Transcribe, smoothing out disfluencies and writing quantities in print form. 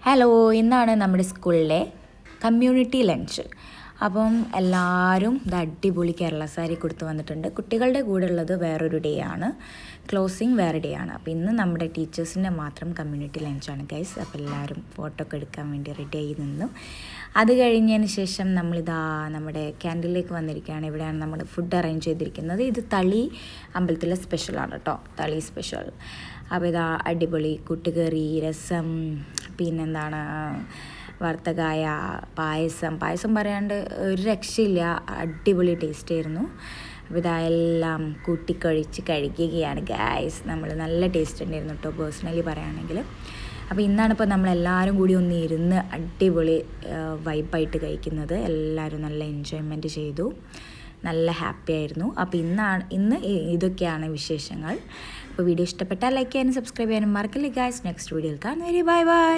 Hello, ഇന്നാണ് നമ്മുടെ സ്കൂളിലെ കമ്മ്യൂണിറ്റി ലഞ്ച്. അപ്പം എല്ലാവരും ഇത് അടിപൊളി കേരള സാരി കൊടുത്ത് വന്നിട്ടുണ്ട്. കുട്ടികളുടെ കൂടെ ഉള്ളത് വേറൊരു ഡേ ആണ്, ക്ലോസിങ് വേറെ ഡേ ആണ്. അപ്പോൾ ഇന്ന് നമ്മുടെ ടീച്ചേഴ്സിൻ്റെ മാത്രം കമ്മ്യൂണിറ്റി ലഞ്ചാണ് ഗൈസ്. അപ്പോൾ എല്ലാവരും ഫോട്ടോ ഒക്കെ എടുക്കാൻ വേണ്ടി റെഡി ആയി നിന്നു. അത് കഴിഞ്ഞതിന് ശേഷം നമ്മളിതാ നമ്മുടെ ക്യാൻറ്റീനിലേക്ക് വന്നിരിക്കുകയാണ്. ഇവിടെയാണ് നമ്മൾ ഫുഡ് അറേഞ്ച് ചെയ്തിരിക്കുന്നത്. ഇത് തളി അമ്പലത്തിലെ സ്പെഷ്യലാണ് കേട്ടോ, തളി സ്പെഷ്യൽ. അപ്പോൾ ഇതാ അടിപൊളി കൂട്ടുകറി, രസം, പിന്നെന്താണ് വറുത്തകായ, പായസം പറയാണ്ട് ഒരു രക്ഷയില്ല, അടിപൊളി ടേസ്റ്റ് ആയിരുന്നു. അപ്പോൾ ഇതെല്ലാം കൂട്ടിക്കഴിച്ച് കഴിക്കുകയാണ് ഗായ്സ്. നമ്മൾ നല്ല ടേസ്റ്റ് ഉണ്ടായിരുന്നു കേട്ടോ, പേഴ്സണലി പറയുകയാണെങ്കിൽ. അപ്പോൾ ഇന്നാണിപ്പോൾ നമ്മളെല്ലാവരും കൂടി ഒന്ന് ഇരുന്ന് അടിപൊളി വൈബായിട്ട് കഴിക്കുന്നത്. എല്ലാവരും നല്ല എൻജോയ്മെൻറ്റ് ചെയ്തു, നല്ല ഹാപ്പി ആയിരുന്നു. അപ്പോൾ ഇന്ന് ഇതൊക്കെയാണ് വിശേഷങ്ങൾ. അപ്പോൾ വീഡിയോ ഇഷ്ടപ്പെട്ടാൽ ലൈക്ക് ചെയ്യാനും സബ്സ്ക്രൈബ് ചെയ്യാനും മറക്കില്ല ഗായ്സ്. നെക്സ്റ്റ് വീഡിയോയിൽ കാണുന്നവരെ ബൈ ബൈ.